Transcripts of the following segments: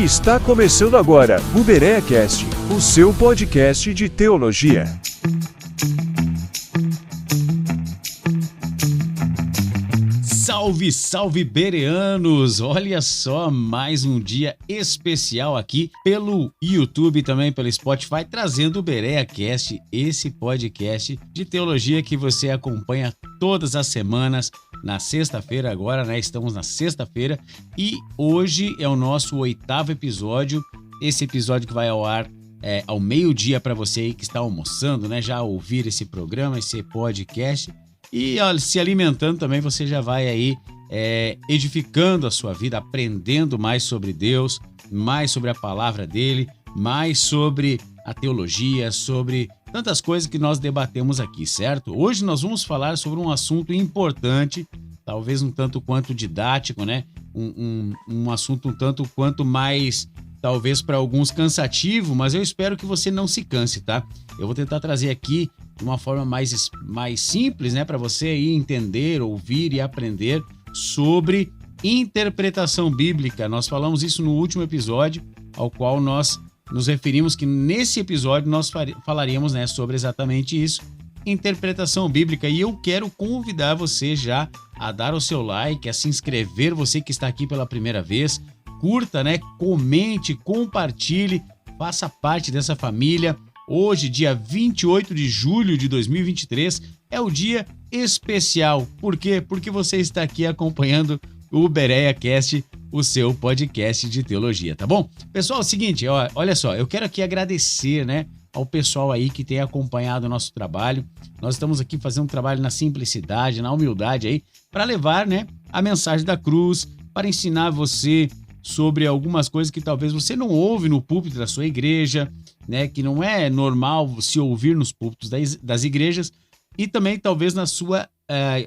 Está começando agora o BereaCast, o seu podcast de teologia. Salve, salve bereanos! Olha só, mais um dia especial aqui pelo YouTube e também pelo Spotify, trazendo o BereaCast, esse podcast de teologia que você acompanha todas as semanas, na sexta-feira agora, né? Estamos na sexta-feira e hoje é o nosso 8º episódio, esse episódio que vai ao ar ao meio-dia para você aí que está almoçando, né? Já ouvir esse programa, esse podcast. E olha, se alimentando também, você já vai aí edificando a sua vida, aprendendo mais sobre Deus, mais sobre a palavra dele, mais sobre a teologia, sobre tantas coisas que nós debatemos aqui, certo? Hoje nós vamos falar sobre um assunto importante, talvez um tanto quanto didático, né? Um assunto um tanto quanto mais, talvez para alguns cansativo, mas eu espero que você não se canse, tá? Eu vou tentar trazer aqui de uma forma mais simples, né, para você aí entender, ouvir e aprender sobre interpretação bíblica. Nós falamos isso no último episódio, ao qual nós nos referimos que nesse episódio nós falaríamos, né, sobre exatamente isso, interpretação bíblica. E eu quero convidar você já a dar o seu like, a se inscrever, você que está aqui pela primeira vez, curta, né, comente, compartilhe, faça parte dessa família. Hoje, dia 28 de julho de 2023, é o dia especial. Por quê? Porque você está aqui acompanhando o BereaCast, o seu podcast de teologia, tá bom? Pessoal, é o seguinte, olha só, eu quero aqui agradecer, né, ao pessoal aí que tem acompanhado o nosso trabalho. Nós estamos aqui fazendo um trabalho na simplicidade, na humildade aí, para levar, né, a mensagem da cruz, para ensinar você sobre algumas coisas que talvez você não ouve no púlpito da sua igreja, né, que não é normal se ouvir nos púlpitos das igrejas, e também talvez na sua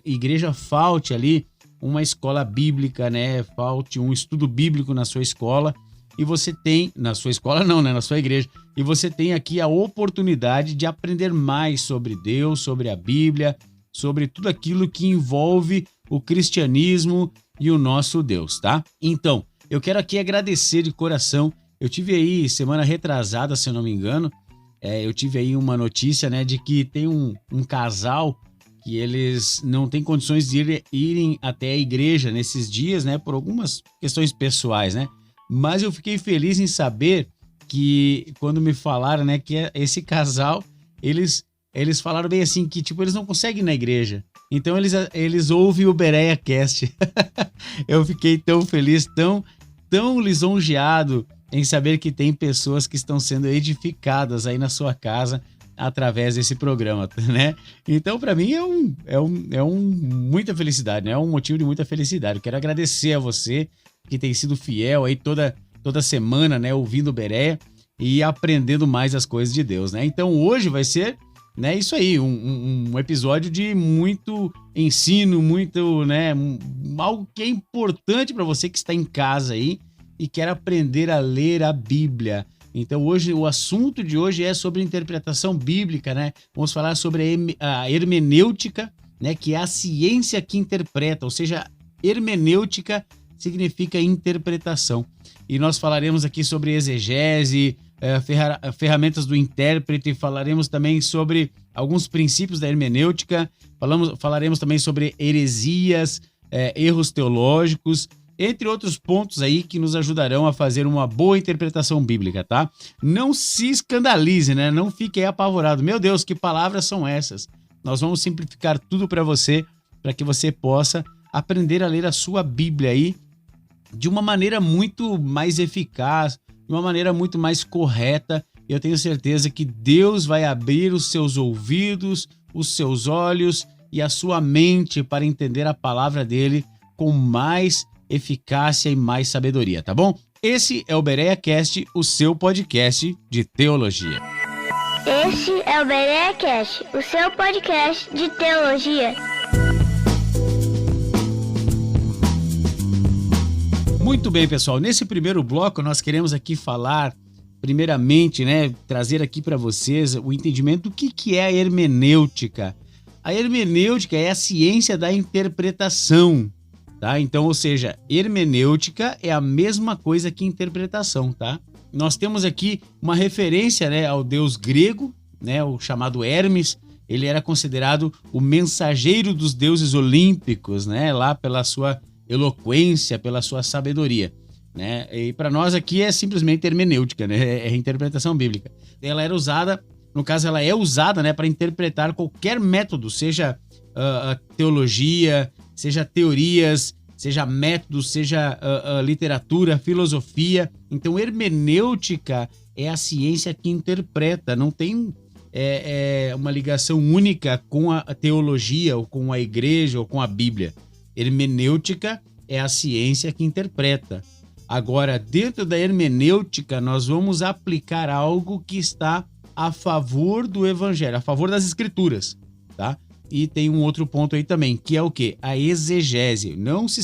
igreja falte ali uma escola bíblica, né, falte um estudo bíblico na sua escola, e você tem, na sua escola não, né, na sua igreja, e você tem aqui a oportunidade de aprender mais sobre Deus, sobre a Bíblia, sobre tudo aquilo que envolve o cristianismo e o nosso Deus, tá? Então, eu quero aqui agradecer de coração. Eu tive aí, semana retrasada, se eu não me engano, eu tive aí uma notícia, né, de que tem um casal que eles não têm condições de irem até a igreja nesses dias, né, por algumas questões pessoais, né? Mas eu fiquei feliz em saber que, quando me falaram, né, que esse casal, eles falaram bem assim, que tipo, eles não conseguem ir na igreja. Então eles ouvem o BereaCast. Eu fiquei tão feliz, tão lisonjeado em saber que tem pessoas que estão sendo edificadas aí na sua casa através desse programa, né? Então, para mim, muita felicidade, né? É um motivo de muita felicidade. Eu quero agradecer a você que tem sido fiel aí toda semana, né? Ouvindo o Berea e aprendendo mais as coisas de Deus, né? Então, hoje vai ser, né, isso aí, um episódio de muito ensino, muito, né, algo que é importante para você que está em casa aí e quer aprender a ler a Bíblia. Então hoje, o assunto de hoje é sobre interpretação bíblica, né? Vamos falar sobre a hermenêutica, né, que é a ciência que interpreta, ou seja, hermenêutica significa interpretação. E nós falaremos aqui sobre exegese, ferramentas do intérprete, falaremos também sobre alguns princípios da hermenêutica, falaremos também sobre heresias, erros teológicos, entre outros pontos aí que nos ajudarão a fazer uma boa interpretação bíblica, tá? Não se escandalize, né? Não fique aí apavorado. Meu Deus, que palavras são essas? Nós vamos simplificar tudo para você, para que você possa aprender a ler a sua Bíblia aí de uma maneira muito mais eficaz, de uma maneira muito mais correta. Eu tenho certeza que Deus vai abrir os seus ouvidos, os seus olhos e a sua mente para entender a palavra dele com mais eficácia e mais sabedoria, tá bom? Esse é o BereaCast, o seu podcast de teologia. Esse é o BereaCast, o seu podcast de teologia. Muito bem, pessoal. Nesse primeiro bloco, nós queremos aqui falar, primeiramente, né, trazer aqui para vocês o entendimento do que é a hermenêutica. A hermenêutica é a ciência da interpretação, tá? Então, ou seja, hermenêutica é a mesma coisa que interpretação, tá? Nós temos aqui uma referência, né, ao deus grego, né, o chamado Hermes. Ele era considerado o mensageiro dos deuses olímpicos, né, lá pela sua eloquência, pela sua sabedoria, né? E para nós aqui é simplesmente hermenêutica, né? É interpretação bíblica. Ela era usada, no caso ela é usada, né, para interpretar qualquer método, seja teologia, seja teorias, seja métodos, seja literatura, filosofia. Então hermenêutica é a ciência que interpreta, não tem uma ligação única com a teologia, ou com a igreja, ou com a Bíblia. Hermenêutica é a ciência que interpreta. Agora, dentro da hermenêutica, nós vamos aplicar algo que está a favor do evangelho, a favor das escrituras, tá? E tem um outro ponto aí também, que é o quê? A exegese. Não se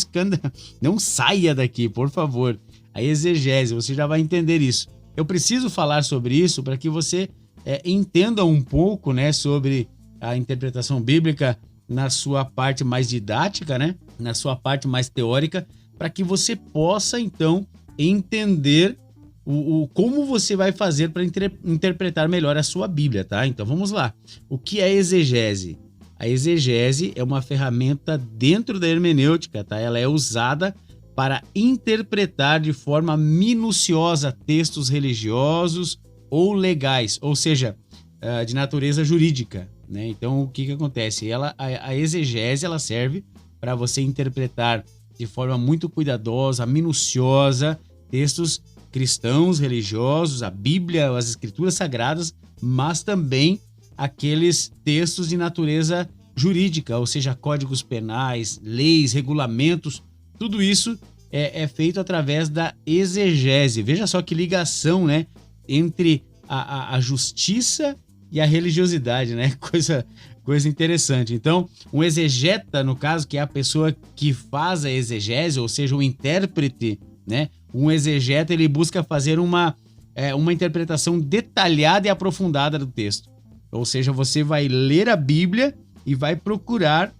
não saia daqui, por favor. A exegese, você já vai entender isso. Eu preciso falar sobre isso para que você entenda um pouco, né, sobre a interpretação bíblica na sua parte mais didática, né, na sua parte mais teórica, para que você possa, então, entender como você vai fazer para interpretar melhor a sua Bíblia, tá? Então, vamos lá. O que é exegese? A exegese é uma ferramenta dentro da hermenêutica, tá? Ela é usada para interpretar de forma minuciosa textos religiosos ou legais, ou seja, de natureza jurídica, né? Então, o que acontece? A exegese ela serve para você interpretar de forma muito cuidadosa, minuciosa, textos cristãos, religiosos, a Bíblia, as Escrituras Sagradas, mas também aqueles textos de natureza jurídica, ou seja, códigos penais, leis, regulamentos, tudo isso é feito através da exegese. Veja só que ligação, né, entre a justiça e a religiosidade, né? Coisa interessante. Então, um exegeta, no caso, que é a pessoa que faz a exegese, ou seja, o intérprete, né? Um exegeta, ele busca fazer uma interpretação detalhada e aprofundada do texto. Ou seja, você vai ler a Bíblia e vai procurar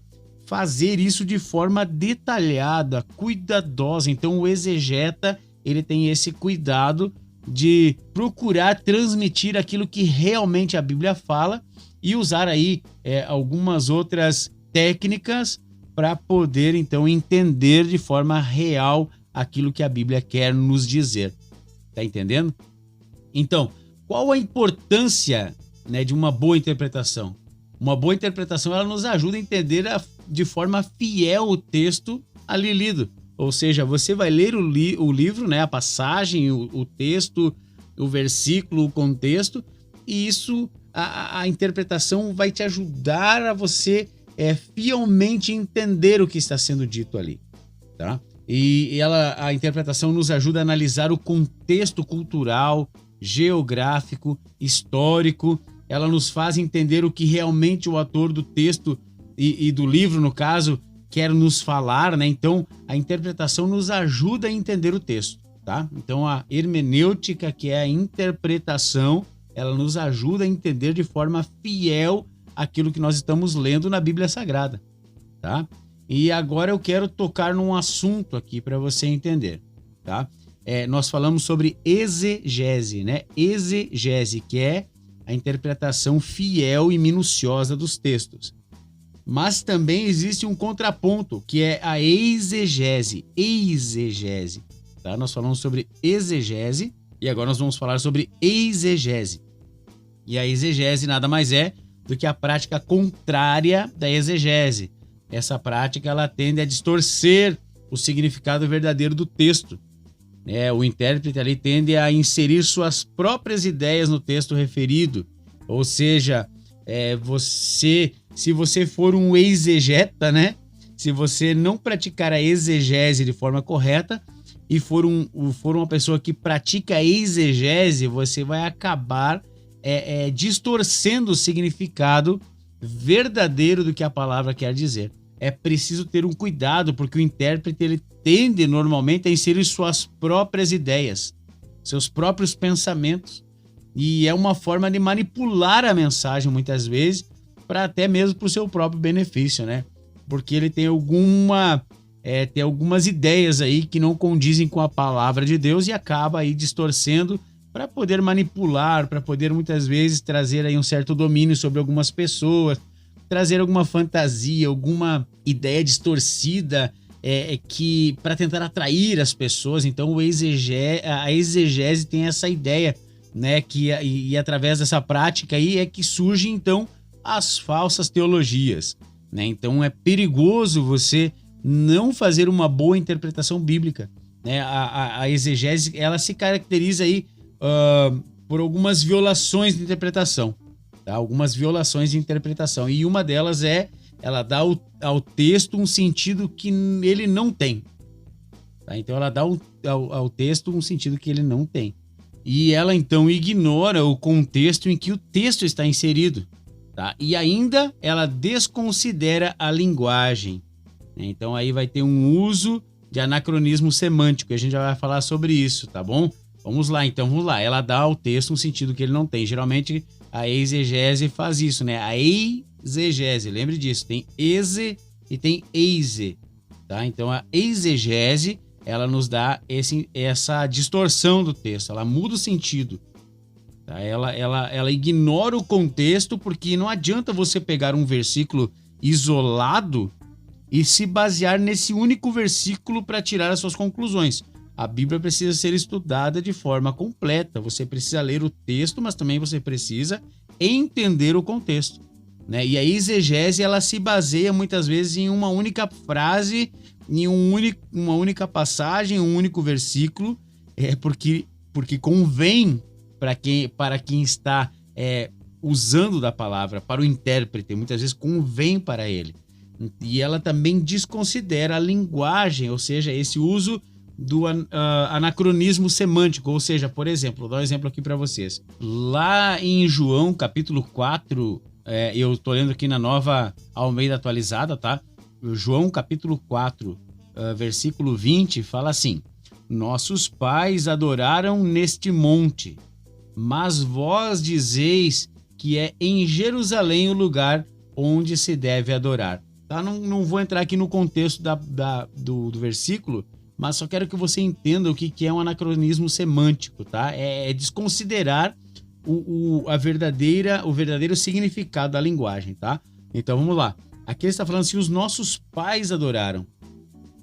fazer isso de forma detalhada, cuidadosa. Então, o exegeta, ele tem esse cuidado de procurar transmitir aquilo que realmente a Bíblia fala e usar aí algumas outras técnicas para poder, então, entender de forma real aquilo que a Bíblia quer nos dizer. Tá entendendo? Então, qual a importância, né, de uma boa interpretação? Uma boa interpretação, ela nos ajuda a entender de forma fiel o texto ali lido. Ou seja, você vai ler o livro, né, a passagem, o texto, o versículo, o contexto, e isso, a interpretação vai te ajudar a você fielmente entender o que está sendo dito ali, tá? E a interpretação nos ajuda a analisar o contexto cultural, geográfico, histórico. Ela nos faz entender o que realmente o autor do texto e do livro, no caso, quer nos falar, né? Então, a interpretação nos ajuda a entender o texto, tá? Então, a hermenêutica, que é a interpretação, ela nos ajuda a entender de forma fiel aquilo que nós estamos lendo na Bíblia Sagrada, tá? E agora eu quero tocar num assunto aqui para você entender, tá? Nós falamos sobre exegese, né? Exegese, que é a interpretação fiel e minuciosa dos textos. Mas também existe um contraponto, que é a exegese. Exegese, tá? Nós falamos sobre exegese e agora nós vamos falar sobre exegese. E a exegese nada mais é do que a prática contrária da exegese. Essa prática, ela tende a distorcer o significado verdadeiro do texto. O intérprete ali tende a inserir suas próprias ideias no texto referido. Ou seja, se você for um exegeta, né? Se você não praticar a exegese de forma correta e for uma pessoa que pratica a exegese, você vai acabar distorcendo o significado verdadeiro do que a palavra quer dizer. É preciso ter um cuidado, porque o intérprete ele tende normalmente a inserir suas próprias ideias, seus próprios pensamentos, e é uma forma de manipular a mensagem muitas vezes, para até mesmo para o seu próprio benefício, né? Porque ele tem alguma ter algumas ideias aí que não condizem com a palavra de Deus e acaba aí distorcendo para poder manipular, para poder muitas vezes trazer aí um certo domínio sobre algumas pessoas, trazer alguma fantasia, alguma ideia distorcida que para tentar atrair as pessoas. Então a exegese tem essa ideia, né, e através dessa prática aí é que surgem então as falsas teologias, né? Então é perigoso você não fazer uma boa interpretação bíblica, né? A exegese, ela se caracteriza aí por algumas violações de interpretação, tá? Algumas violações de interpretação, e uma delas ela dá ao texto um sentido que ele não tem, tá? Então ela dá ao texto um sentido que ele não tem, e ela então ignora o contexto em que o texto está inserido, tá? E ainda ela desconsidera a linguagem, né? Então aí vai ter um uso de anacronismo semântico, a gente já vai falar sobre isso, tá bom? Vamos lá, ela dá ao texto um sentido que ele não tem. Geralmente a exegese faz isso, né? A exegese, lembre disso, tem exe e tem eise, tá? Então a exegese, ela nos dá essa distorção do texto, ela muda o sentido, tá? Ela ignora o contexto, porque não adianta você pegar um versículo isolado e se basear nesse único versículo para tirar as suas conclusões. A Bíblia precisa ser estudada de forma completa. Você precisa ler o texto, mas também você precisa entender o contexto, né? E a exegese, ela se baseia muitas vezes em uma única frase, em uma única passagem, um único versículo, porque convém para quem está usando da palavra, para o intérprete, muitas vezes convém para ele. E ela também desconsidera a linguagem, ou seja, esse uso do anacronismo semântico. Ou seja, por exemplo, vou dar um exemplo aqui para vocês. Lá em João, capítulo 4, eu estou lendo aqui na Nova Almeida Atualizada, tá? João, capítulo 4, versículo 20, fala assim: nossos pais adoraram neste monte, mas vós dizeis que é em Jerusalém o lugar onde se deve adorar. Tá? Não vou entrar aqui no contexto do versículo, mas só quero que você entenda o que é um anacronismo semântico, tá? É desconsiderar o verdadeiro significado da linguagem, tá? Então vamos lá. Aqui ele está falando assim: os nossos pais adoraram,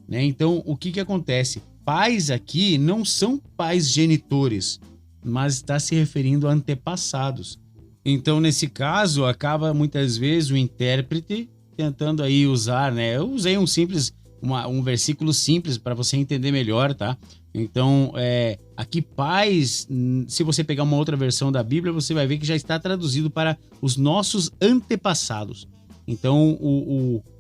né? Então o que acontece? Pais aqui não são pais genitores, mas está se referindo a antepassados. Então nesse caso acaba muitas vezes o intérprete tentando aí usar, né? Eu usei um versículo simples para você entender melhor, tá? Então, aqui pais, se você pegar uma outra versão da Bíblia, você vai ver que já está traduzido para os nossos antepassados. Então,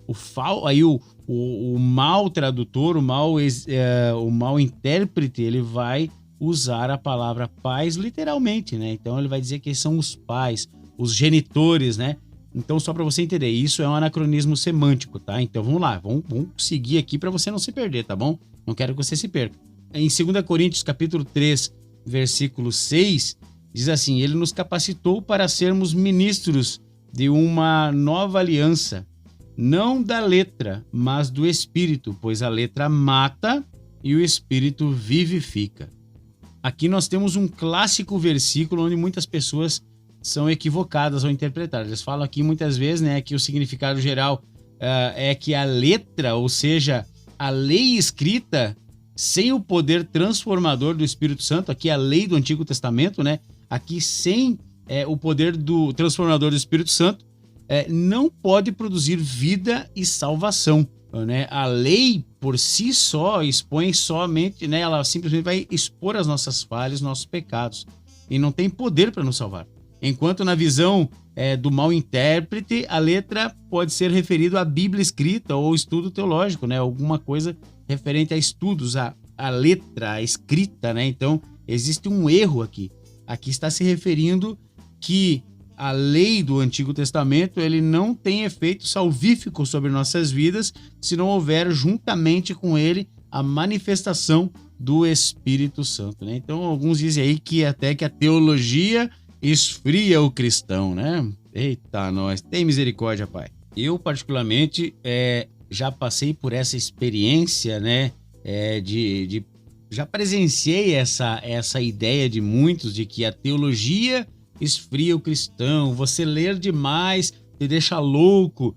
o mau tradutor, o mau intérprete, ele vai usar a palavra pais literalmente, né? Então, ele vai dizer que são os pais, os genitores, né? Então, só para você entender, isso é um anacronismo semântico, tá? Então, vamos lá, vamos seguir aqui para você não se perder, tá bom? Não quero que você se perca. Em 2 Coríntios, capítulo 3, versículo 6, diz assim: ele nos capacitou para sermos ministros de uma nova aliança, não da letra, mas do Espírito, pois a letra mata e o Espírito vivifica. Aqui nós temos um clássico versículo onde muitas pessoas são equivocadas ao interpretar. Eles falam aqui muitas vezes, né, que o significado geral é que a letra, ou seja, a lei escrita, sem o poder transformador do Espírito Santo, aqui a lei do Antigo Testamento, né, aqui sem o poder do transformador do Espírito Santo, não pode produzir vida e salvação, né? A lei por si só expõe somente, né, ela simplesmente vai expor as nossas falhas, nossos pecados, e não tem poder para nos salvar. Enquanto na visão do mau intérprete, a letra pode ser referida à Bíblia escrita ou estudo teológico, né? Alguma coisa referente a estudos, a letra, a escrita, né? Então, existe um erro aqui. Aqui está se referindo que a lei do Antigo Testamento, ele não tem efeito salvífico sobre nossas vidas se não houver juntamente com ele a manifestação do Espírito Santo, né? Então, alguns dizem aí que até que a teologia esfria o cristão, né? Eita, nós, tem misericórdia, Pai. Eu, particularmente, já passei por essa experiência, né? Já presenciei essa ideia de muitos de que a teologia esfria o cristão. Você ler demais te deixa louco.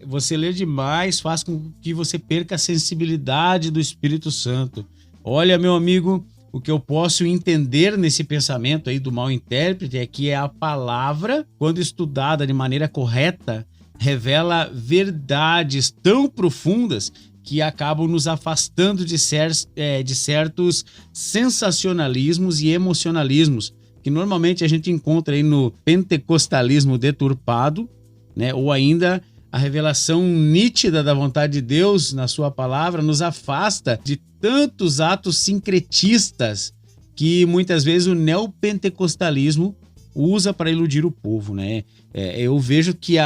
Você ler demais faz com que você perca a sensibilidade do Espírito Santo. Olha, meu amigo, o que eu posso entender nesse pensamento aí do mau intérprete é que a palavra, quando estudada de maneira correta, revela verdades tão profundas que acabam nos afastando de certos sensacionalismos e emocionalismos que normalmente a gente encontra aí no pentecostalismo deturpado, né? Ou ainda a revelação nítida da vontade de Deus na sua palavra nos afasta de tantos atos sincretistas que muitas vezes o neopentecostalismo usa para iludir o povo, né? Eu vejo que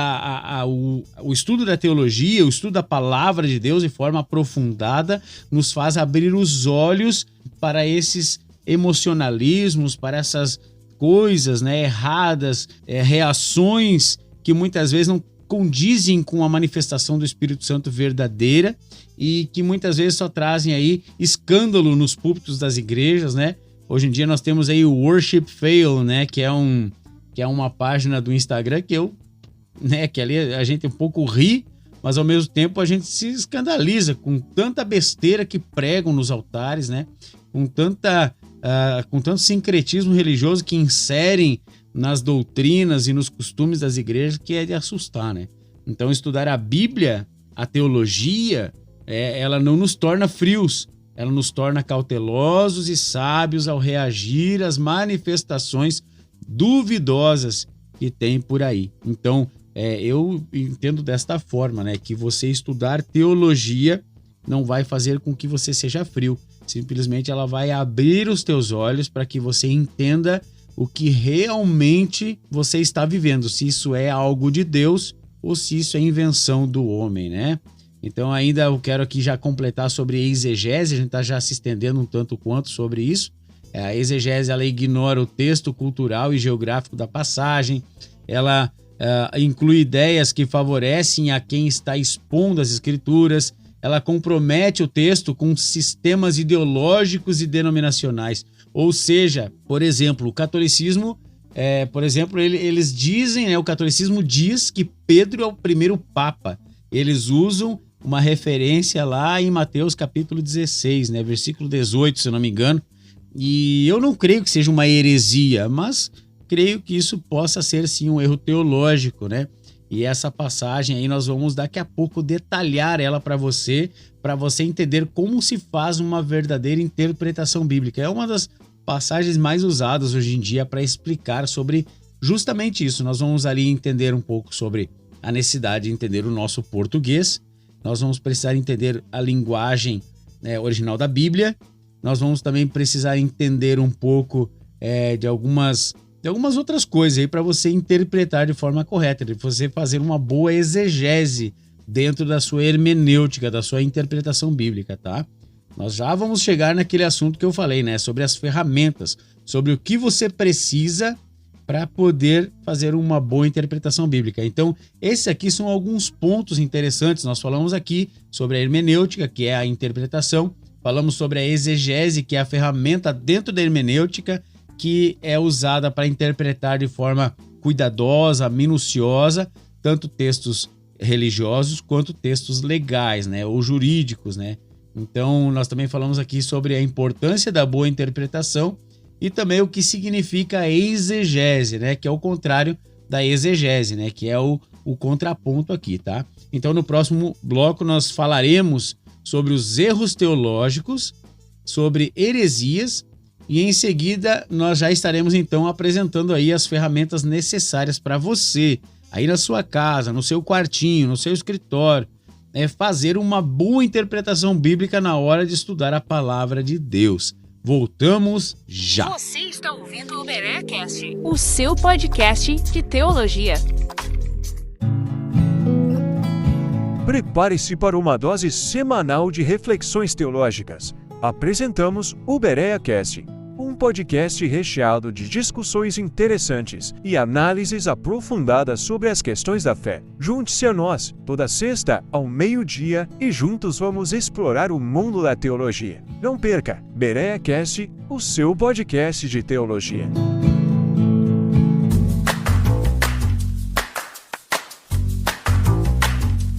o estudo da teologia, o estudo da palavra de Deus de forma aprofundada nos faz abrir os olhos para esses emocionalismos, para essas coisas, né, erradas, reações que muitas vezes não condizem com a manifestação do Espírito Santo verdadeira e que muitas vezes só trazem aí escândalo nos púlpitos das igrejas, né? Hoje em dia nós temos aí o Worship Fail, né, que é uma página do Instagram que ali a gente um pouco ri, mas ao mesmo tempo a gente se escandaliza com tanta besteira que pregam nos altares, né? Com tanto sincretismo religioso que inserem nas doutrinas e nos costumes das igrejas, que é de assustar, né? Então, estudar a Bíblia, a teologia, ela não nos torna frios, ela nos torna cautelosos e sábios ao reagir às manifestações duvidosas que tem por aí. Então, eu entendo desta forma, né? Que você estudar teologia não vai fazer com que você seja frio. Simplesmente ela vai abrir os teus olhos para que você entenda o que realmente você está vivendo, se isso é algo de Deus ou se isso é invenção do homem, né? Então ainda eu quero aqui já completar sobre exegese, a gente está já se estendendo um tanto quanto sobre isso. A exegese, ela ignora o texto cultural e geográfico da passagem, ela inclui ideias que favorecem a quem está expondo as escrituras, ela compromete o texto com sistemas ideológicos e denominacionais. Ou seja, por exemplo, o catolicismo, eles dizem, né, o catolicismo diz que Pedro é o primeiro papa. Eles usam uma referência lá em Mateus capítulo 16, né, versículo 18, se eu não me engano. E eu não creio que seja uma heresia, mas creio que isso possa ser sim um erro teológico, né? E essa passagem aí nós vamos daqui a pouco detalhar ela para você entender como se faz uma verdadeira interpretação bíblica. É uma das passagens mais usadas hoje em dia para explicar sobre justamente isso. Nós vamos ali entender um pouco sobre a necessidade de entender o nosso português, nós vamos precisar entender a linguagem original da Bíblia, nós vamos também precisar entender um pouco de algumas outras coisas aí para você interpretar de forma correta, de você fazer uma boa exegese dentro da sua hermenêutica, da sua interpretação bíblica, tá? Nós já vamos chegar naquele assunto que eu falei, né? Sobre as ferramentas, sobre o que você precisa para poder fazer uma boa interpretação bíblica. Então, esses aqui são alguns pontos interessantes. Nós falamos aqui sobre a hermenêutica, que é a interpretação, falamos sobre a exegese, que é a ferramenta dentro da hermenêutica, que é usada para interpretar de forma cuidadosa, minuciosa, tanto textos religiosos quanto textos legais, né, ou jurídicos, né? Então, nós também falamos aqui sobre a importância da boa interpretação e também o que significa a exegese, né, que é o contrário da exegese, né, que é o contraponto aqui, tá? Então, no próximo bloco nós falaremos sobre os erros teológicos, sobre heresias, e em seguida nós já estaremos então apresentando aí as ferramentas necessárias para você, aí na sua casa, no seu quartinho, no seu escritório, fazer uma boa interpretação bíblica na hora de estudar a palavra de Deus. Voltamos já! Você está ouvindo o BereaCast, o seu podcast de teologia. Prepare-se para uma dose semanal de reflexões teológicas. Apresentamos o BereaCast, um podcast recheado de discussões interessantes e análises aprofundadas sobre as questões da fé. Junte-se a nós, toda sexta ao meio-dia, e juntos vamos explorar o mundo da teologia. Não perca, Berea Cast, o seu podcast de teologia.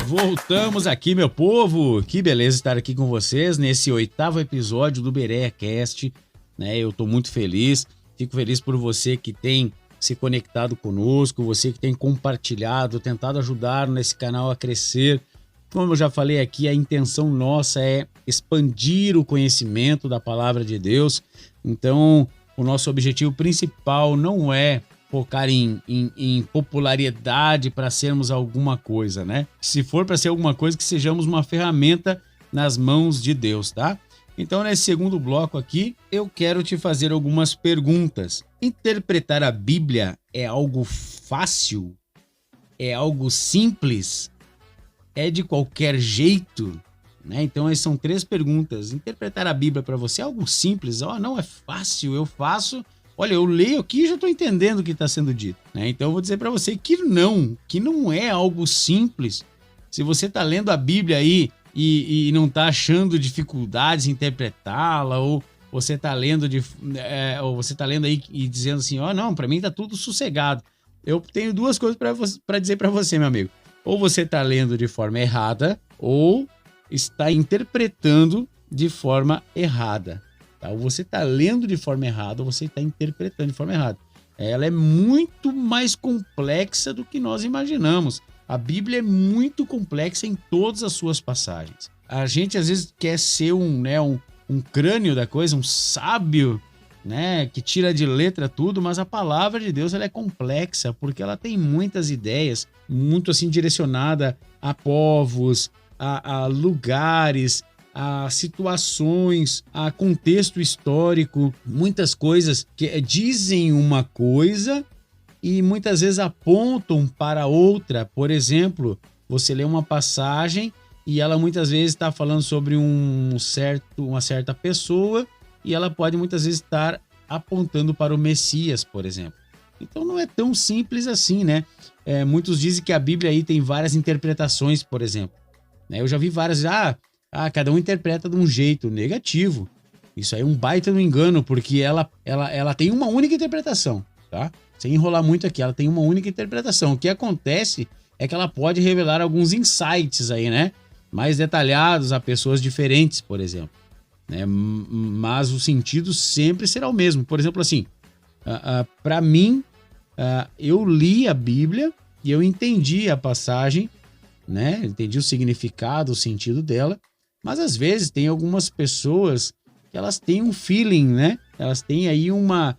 Voltamos aqui, meu povo! Que beleza estar aqui com vocês nesse 8º episódio do Berea Cast, né? Eu tô muito feliz, fico feliz por você que tem se conectado conosco, você que tem compartilhado, tentado ajudar nesse canal a crescer. Como eu já falei aqui, a intenção nossa é expandir o conhecimento da palavra de Deus. Então, o nosso objetivo principal não é focar em popularidade para sermos alguma coisa, né? Se for para ser alguma coisa, que sejamos uma ferramenta nas mãos de Deus, tá? Então, nesse segundo bloco aqui, eu quero te fazer algumas perguntas. Interpretar a Bíblia é algo fácil? É algo simples? É de qualquer jeito? Né? Então, essas são 3 perguntas. Interpretar a Bíblia para você é algo simples? Não é fácil, eu faço... Olha, eu leio aqui e já estou entendendo o que está sendo dito, né? Então eu vou dizer para você que não é algo simples. Se você está lendo a Bíblia aí e não está achando dificuldades em interpretá-la, ou você está lendo aí e dizendo assim, não, para mim está tudo sossegado. Eu tenho 2 coisas para dizer para você, meu amigo. Ou você está lendo de forma errada, ou está interpretando de forma errada. Ou você está lendo de forma errada, ou você está interpretando de forma errada. Ela é muito mais complexa do que nós imaginamos. A Bíblia é muito complexa em todas as suas passagens. A gente às vezes quer ser um crânio da coisa, um sábio, né, que tira de letra tudo, mas a palavra de Deus ela é complexa, porque ela tem muitas ideias, muito assim direcionada a povos, a lugares, a situações, a contexto histórico, muitas coisas que dizem uma coisa e muitas vezes apontam para outra. Por exemplo, você lê uma passagem e ela muitas vezes está falando sobre uma certa pessoa e ela pode muitas vezes estar apontando para o Messias, por exemplo. Então não é tão simples assim, né? Muitos dizem que a Bíblia aí tem várias interpretações, por exemplo. Eu já vi várias... cada um interpreta de um jeito negativo. Isso aí é um baita no engano, porque ela tem uma única interpretação, tá? Sem enrolar muito aqui, ela tem uma única interpretação. O que acontece é que ela pode revelar alguns insights aí, né? Mais detalhados a pessoas diferentes, por exemplo. Né? Mas o sentido sempre será o mesmo. Por exemplo, assim, para mim, eu li a Bíblia e eu entendi a passagem, né? Entendi o significado, o sentido dela. Mas às vezes tem algumas pessoas que elas têm um feeling, né? Elas têm aí uma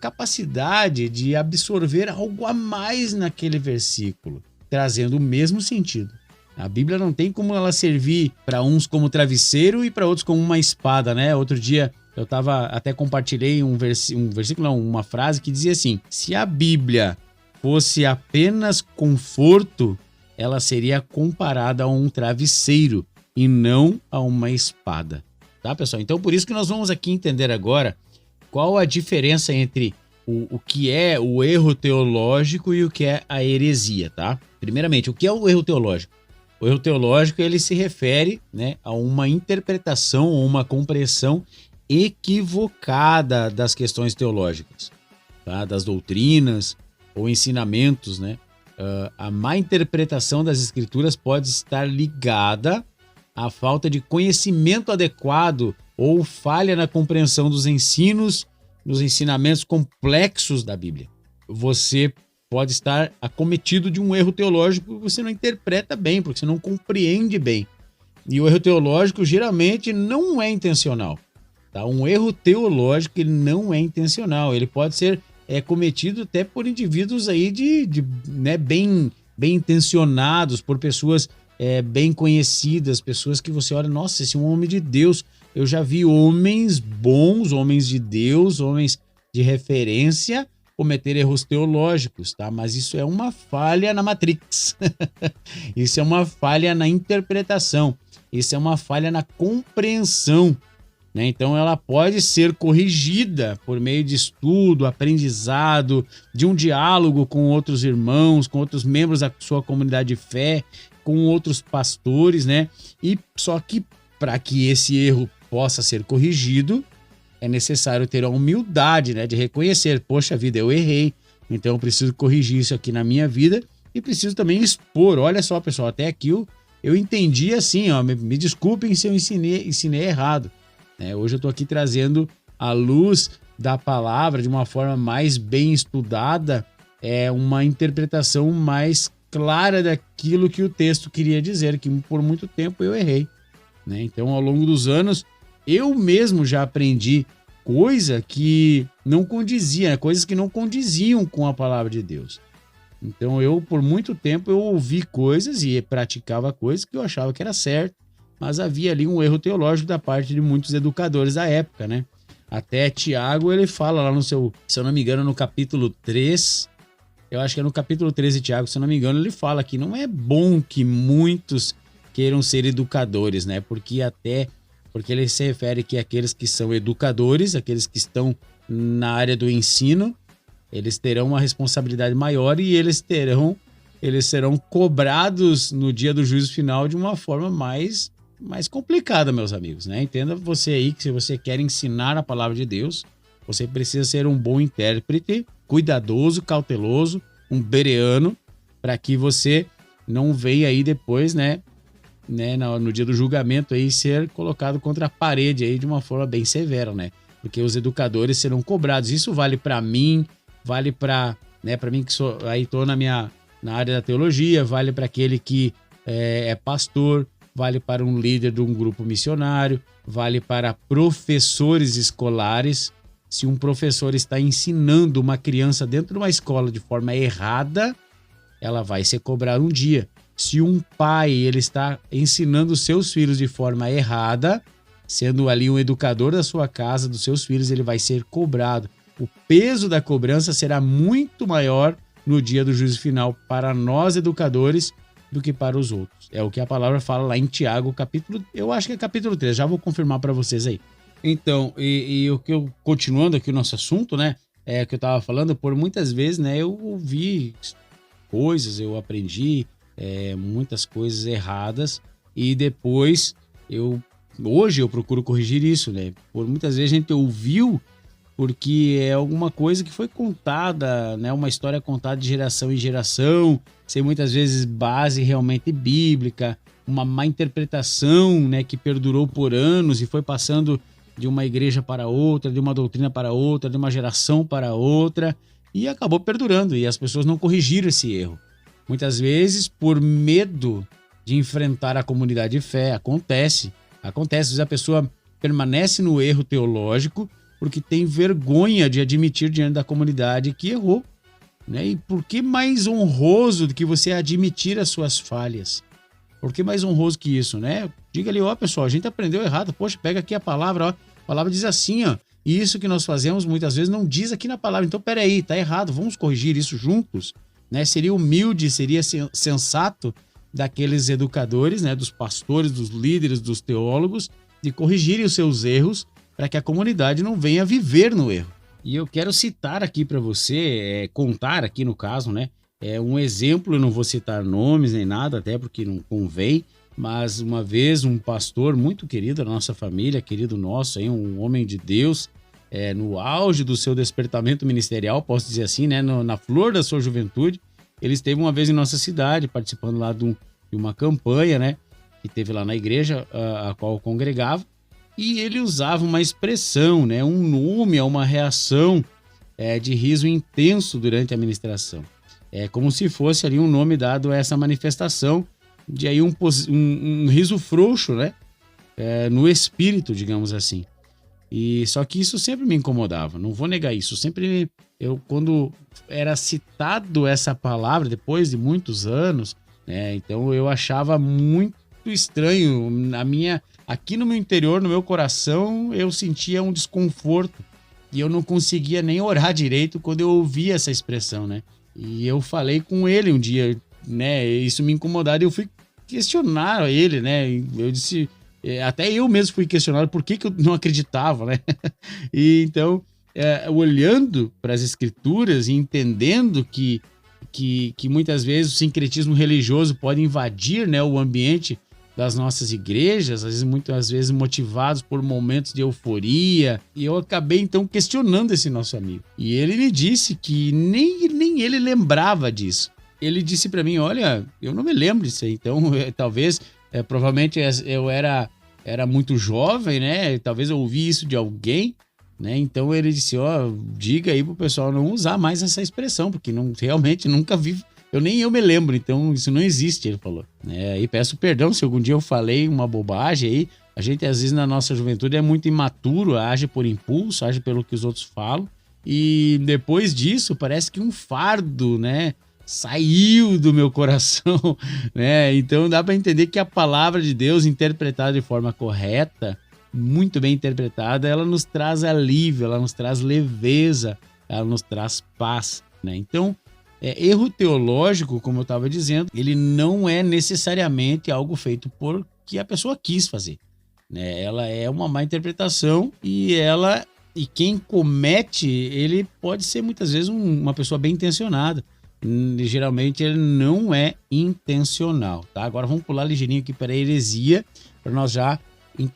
capacidade de absorver algo a mais naquele versículo, trazendo o mesmo sentido. A Bíblia não tem como ela servir para uns como travesseiro e para outros como uma espada, né? Outro dia eu até compartilhei uma frase que dizia assim: se a Bíblia fosse apenas conforto, ela seria comparada a um travesseiro e não a uma espada. Tá, pessoal? Então, por isso que nós vamos aqui entender agora qual a diferença entre o que é o erro teológico e o que é a heresia, tá? Primeiramente, o que é o erro teológico? O erro teológico, ele se refere, né, a uma interpretação ou uma compreensão equivocada das questões teológicas, tá? Das doutrinas ou ensinamentos, né? A má interpretação das escrituras pode estar ligada à falta de conhecimento adequado ou falha na compreensão dos ensinamentos complexos da Bíblia. Você pode estar acometido de um erro teológico que você não interpreta bem, porque você não compreende bem. E o erro teológico geralmente não é intencional. Tá? Um erro teológico ele não é intencional, ele pode ser cometido até por indivíduos aí né, bem intencionados, por pessoas bem conhecidas, pessoas que você olha, nossa, esse é um homem de Deus. Eu já vi homens bons, homens de Deus, homens de referência cometer erros teológicos, tá? Mas isso é uma falha na Matrix. Isso é uma falha na interpretação. Isso é uma falha na compreensão. né? Então ela pode ser corrigida por meio de estudo, aprendizado, de um diálogo com outros irmãos, com outros membros da sua comunidade de fé, com outros pastores, né? E só que para que esse erro possa ser corrigido, é necessário ter a humildade, né, de reconhecer, poxa vida, eu errei, então eu preciso corrigir isso aqui na minha vida e preciso também expor. Olha só, pessoal, até aqui eu entendi assim, ó, me desculpem se eu ensinei errado. Hoje eu estou aqui trazendo à luz da palavra de uma forma mais bem estudada, uma interpretação mais clara daquilo que o texto queria dizer, que por muito tempo eu errei, né? Então, ao longo dos anos, eu mesmo já aprendi coisas que não condiziam com a palavra de Deus. Então, por muito tempo, eu ouvi coisas e praticava coisas que eu achava que era certo, mas havia ali um erro teológico da parte de muitos educadores da época, né? Até Tiago, ele fala lá no seu, se eu não me engano, no capítulo 3, eu acho que é no capítulo 13 de Tiago, se eu não me engano, ele fala que não é bom que muitos queiram ser educadores, né? Porque ele se refere que aqueles que são educadores, aqueles que estão na área do ensino, eles terão uma responsabilidade maior e eles serão cobrados no dia do juízo final de uma forma mais complicada, meus amigos, né? Entenda você aí que se você quer ensinar a palavra de Deus, você precisa ser um bom intérprete, cuidadoso, cauteloso, um bereano, para que você não venha aí depois, né, no dia do julgamento aí ser colocado contra a parede aí de uma forma bem severa, né? Porque os educadores serão cobrados. Isso vale para mim, vale para mim que estou na área da teologia, vale para aquele que é pastor, vale para um líder de um grupo missionário, vale para professores escolares. Se um professor está ensinando uma criança dentro de uma escola de forma errada, ela vai ser cobrada um dia. Se um pai ele está ensinando seus filhos de forma errada, sendo ali um educador da sua casa, dos seus filhos, ele vai ser cobrado. O peso da cobrança será muito maior no dia do juízo final para nós educadores do que para os outros. É o que a palavra fala lá em Tiago, eu acho que é capítulo 3, já vou confirmar para vocês aí. Então, continuando aqui o nosso assunto, né, que eu estava falando, por muitas vezes, né, eu ouvi coisas, eu aprendi muitas coisas erradas e depois, hoje eu procuro corrigir isso, né, por muitas vezes a gente ouviu porque é alguma coisa que foi contada, né, uma história contada de geração em geração, sem muitas vezes base realmente bíblica, uma má interpretação, né, que perdurou por anos e foi passando de uma igreja para outra, de uma doutrina para outra, de uma geração para outra, e acabou perdurando, e as pessoas não corrigiram esse erro. Muitas vezes, por medo de enfrentar a comunidade de fé, acontece, às vezes a pessoa permanece no erro teológico, porque tem vergonha de admitir diante da comunidade que errou, né? E por que mais honroso do que você admitir as suas falhas? Por que mais honroso que isso, né? Diga ali, ó, pessoal, a gente aprendeu errado. Poxa, pega aqui a palavra, ó. A palavra diz assim, ó. E isso que nós fazemos muitas vezes não diz aqui na palavra. Então, peraí, tá errado. Vamos corrigir isso juntos, né? Seria humilde, seria sensato daqueles educadores, né? Dos pastores, dos líderes, dos teólogos, de corrigirem os seus erros para que a comunidade não venha viver no erro. E eu quero citar aqui para você, contar aqui no caso, né? Um exemplo, eu não vou citar nomes nem nada, até porque não convém, mas uma vez um pastor muito querido da nossa família, querido nosso, aí, um homem de Deus, no auge do seu despertamento ministerial, posso dizer assim, né? Na flor da sua juventude, ele esteve uma vez em nossa cidade, participando lá de uma campanha, né? Que teve lá na igreja, a qual eu congregava, e ele usava uma expressão, né? Um nome, uma reação de riso intenso durante a ministração. Como se fosse ali um nome dado a essa manifestação de aí um riso frouxo, né? No espírito, digamos assim. E só que isso sempre me incomodava, não vou negar isso. Quando era citado essa palavra, depois de muitos anos, né? Então eu achava muito estranho. Aqui no meu interior, no meu coração, eu sentia um desconforto. E eu não conseguia nem orar direito quando eu ouvia essa expressão, né? E eu falei com ele um dia, né? Isso me incomodava e eu fui questionar ele, né? Eu disse, até eu mesmo fui questionado por que eu não acreditava, né? E então, olhando para as escrituras e entendendo que muitas vezes o sincretismo religioso pode invadir, né, o ambiente das nossas igrejas, às vezes, muitas vezes motivados por momentos de euforia, e eu acabei então questionando esse nosso amigo. E ele me disse que nem ele lembrava disso. Ele disse para mim, olha, eu não me lembro disso aí, então talvez, provavelmente eu era muito jovem, né, talvez eu ouvi isso de alguém, né, então ele disse, diga aí pro pessoal não usar mais essa expressão, porque realmente nunca vi. Nem eu me lembro, então isso não existe, ele falou. E peço perdão se algum dia eu falei uma bobagem aí. A gente, às vezes, na nossa juventude é muito imaturo, age por impulso, age pelo que os outros falam. E depois disso, parece que um fardo, né, saiu do meu coração, né? Então dá para entender que a palavra de Deus, interpretada de forma correta, muito bem interpretada, ela nos traz alívio, ela nos traz leveza, ela nos traz paz, né? Então, erro teológico, como eu estava dizendo, ele não é necessariamente algo feito porque a pessoa quis fazer, né? Ela é uma má interpretação e quem comete, ele pode ser muitas vezes uma pessoa bem intencionada. Geralmente ele não é intencional, tá? Agora vamos pular ligeirinho aqui para a heresia, para nós já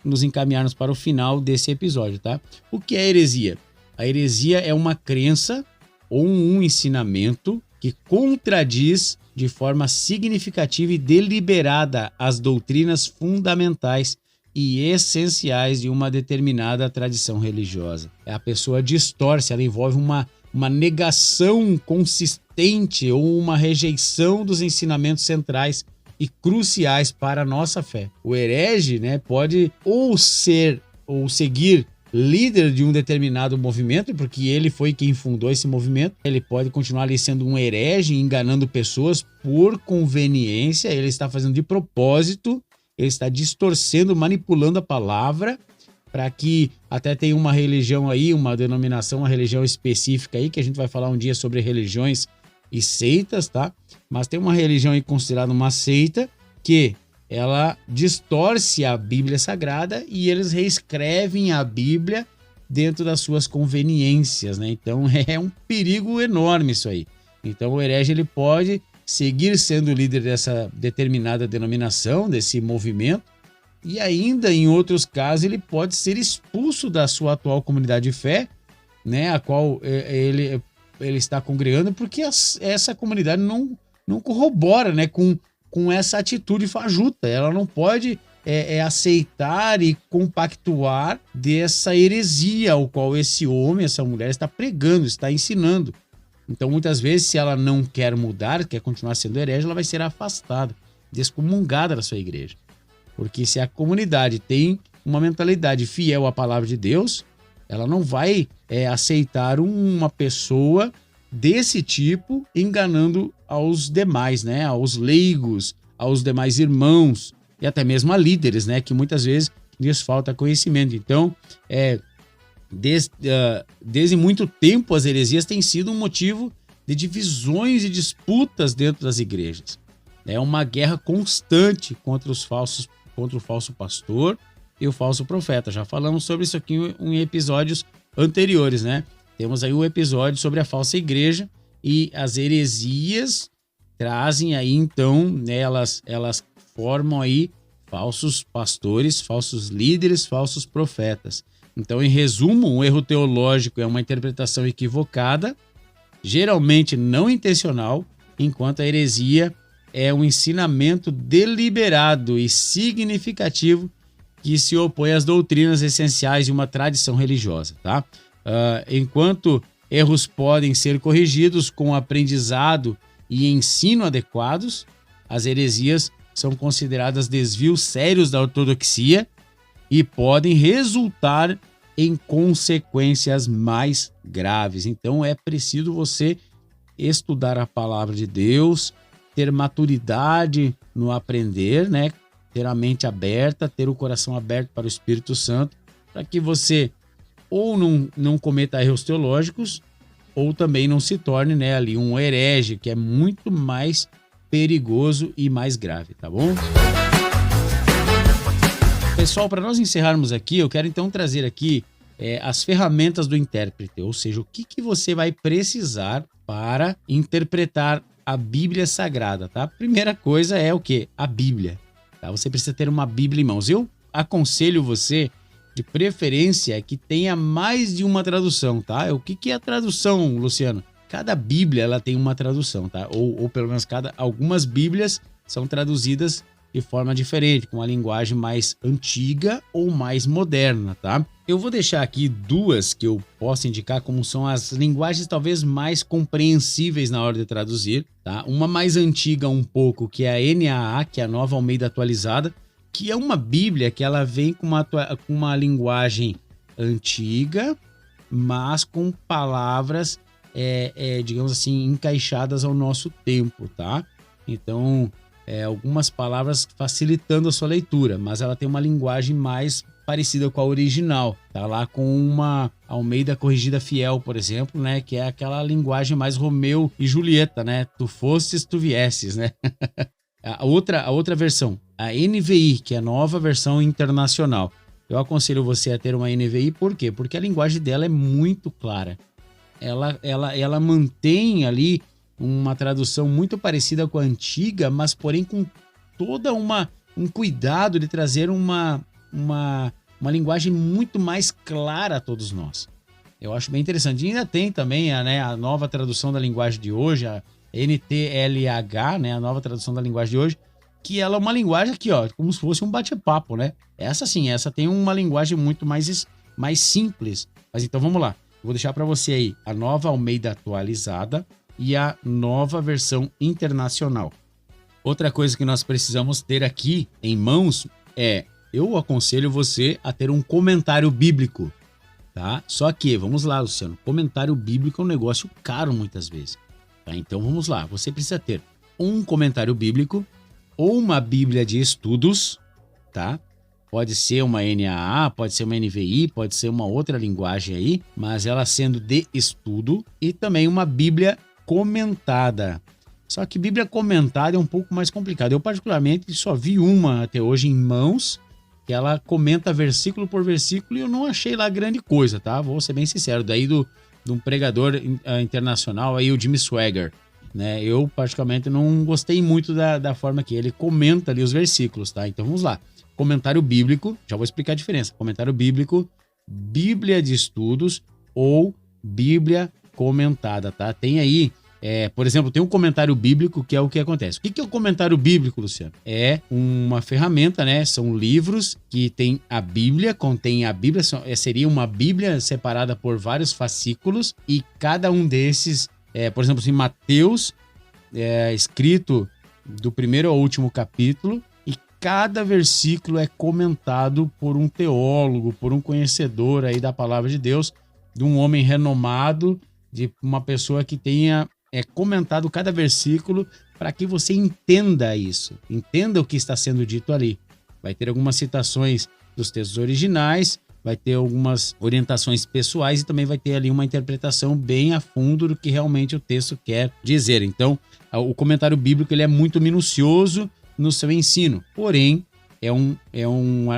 nos encaminharmos para o final desse episódio, tá? O que é heresia? A heresia é uma crença ou um ensinamento que contradiz de forma significativa e deliberada as doutrinas fundamentais e essenciais de uma determinada tradição religiosa. A pessoa distorce, ela envolve uma negação consistente ou uma rejeição dos ensinamentos centrais e cruciais para a nossa fé. O herege, né, pode ou seguir líder de um determinado movimento, porque ele foi quem fundou esse movimento. Ele pode continuar ali sendo um herege, enganando pessoas por conveniência. Ele está fazendo de propósito, ele está distorcendo, manipulando a palavra, para que até tenha uma religião aí, uma denominação, uma religião específica aí, que a gente vai falar um dia sobre religiões e seitas, tá? Mas tem uma religião aí considerada uma seita que ela distorce a Bíblia Sagrada e eles reescrevem a Bíblia dentro das suas conveniências, né? Então é um perigo enorme isso aí. Então o herege ele pode seguir sendo líder dessa determinada denominação, desse movimento, e ainda em outros casos ele pode ser expulso da sua atual comunidade de fé, né? A qual ele está congregando, porque essa comunidade não corrobora, né, com essa atitude fajuta. Ela não pode aceitar e compactuar dessa heresia ao qual esse homem, essa mulher está pregando, está ensinando. Então, muitas vezes, se ela não quer mudar, quer continuar sendo herege, ela vai ser afastada, excomungada da sua igreja. Porque se a comunidade tem uma mentalidade fiel à palavra de Deus, ela não vai aceitar uma pessoa desse tipo enganando aos demais, né? Aos leigos, aos demais irmãos e até mesmo a líderes, né? Que muitas vezes lhes falta conhecimento. Então, desde muito tempo as heresias têm sido um motivo de divisões e disputas dentro das igrejas. É uma guerra constante contra o falso pastor e o falso profeta. Já falamos sobre isso aqui em episódios anteriores, né? Temos aí um episódio sobre a falsa igreja e as heresias trazem aí, então, né, elas formam aí falsos pastores, falsos líderes, falsos profetas. Então, em resumo, um erro teológico é uma interpretação equivocada, geralmente não intencional, enquanto a heresia é um ensinamento deliberado e significativo que se opõe às doutrinas essenciais de uma tradição religiosa, tá? Enquanto erros podem ser corrigidos com aprendizado e ensino adequados, as heresias são consideradas desvios sérios da ortodoxia e podem resultar em consequências mais graves. Então é preciso você estudar a palavra de Deus, ter maturidade no aprender, né? Ter a mente aberta, ter o coração aberto para o Espírito Santo, para que você ou não cometa erros teológicos, ou também não se torne, né, ali um herege, que é muito mais perigoso e mais grave, tá bom? Pessoal, para nós encerrarmos aqui, eu quero então trazer aqui as ferramentas do intérprete, ou seja, o que você vai precisar para interpretar a Bíblia Sagrada, tá? Primeira coisa é o quê? A Bíblia, tá? Você precisa ter uma Bíblia em mãos. Eu aconselho você, de preferência, que tenha mais de uma tradução, tá? O que é a tradução, Luciano? Cada Bíblia, ela tem uma tradução, tá? Ou pelo menos algumas Bíblias são traduzidas de forma diferente, com uma linguagem mais antiga ou mais moderna, tá? Eu vou deixar aqui duas que eu posso indicar como são as linguagens talvez mais compreensíveis na hora de traduzir, tá? Uma mais antiga um pouco, que é a NAA, que é a Nova Almeida Atualizada, que é uma Bíblia que ela vem com uma linguagem antiga, mas com palavras, digamos assim, encaixadas ao nosso tempo, tá? Então, algumas palavras facilitando a sua leitura, mas ela tem uma linguagem mais parecida com a original, tá? Lá com uma Almeida Corrigida Fiel, por exemplo, né? Que é aquela linguagem mais Romeu e Julieta, né? Tu fostes, tu viesses, né? A outra versão, a NVI, que é a Nova Versão Internacional. Eu aconselho você a ter uma NVI, por quê? Porque a linguagem dela é muito clara. Ela mantém ali uma tradução muito parecida com a antiga, mas porém com toda um cuidado de trazer uma linguagem muito mais clara a todos nós. Eu acho bem interessante. E ainda tem também a nova tradução da linguagem de hoje, a NTLH, né, a nova tradução da linguagem de hoje, que ela é uma linguagem aqui, ó, como se fosse um bate-papo, né? Essa tem uma linguagem muito mais simples. Mas então vamos lá. Vou deixar para você aí a Nova Almeida Atualizada e a Nova Versão Internacional. Outra coisa que nós precisamos ter aqui em mãos eu aconselho você a ter um comentário bíblico, tá? Só que, vamos lá, Luciano, comentário bíblico é um negócio caro muitas vezes, tá? Então vamos lá, você precisa ter um comentário bíblico ou uma Bíblia de estudos, tá? Pode ser uma NAA, pode ser uma NVI, pode ser uma outra linguagem aí, mas ela sendo de estudo, e também uma Bíblia comentada. Só que Bíblia comentada é um pouco mais complicado. Eu particularmente só vi uma até hoje em mãos, que ela comenta versículo por versículo, e eu não achei lá grande coisa, tá? Vou ser bem sincero, daí de um pregador internacional aí, o Jimmy Swaggart, né? Eu particularmente não gostei muito da forma que ele comenta ali os versículos, tá? Então vamos lá. Comentário bíblico, já vou explicar a diferença. Comentário bíblico, Bíblia de estudos ou Bíblia comentada, tá? Tem aí, por exemplo, tem um comentário bíblico, que é o que acontece. O que é o comentário bíblico, Luciano? É uma ferramenta, né? São livros que tem a Bíblia, contém a Bíblia, seria uma Bíblia separada por vários fascículos, e cada um desses, por exemplo, em Mateus, escrito do primeiro ao último capítulo, e cada versículo é comentado por um teólogo, por um conhecedor aí da palavra de Deus, de um homem renomado, de uma pessoa que tenha comentado cada versículo, para que você entenda isso, entenda o que está sendo dito ali. Vai ter algumas citações dos textos originais, vai ter algumas orientações pessoais e também vai ter ali uma interpretação bem a fundo do que realmente o texto quer dizer. Então, o comentário bíblico ele é muito minucioso no seu ensino, porém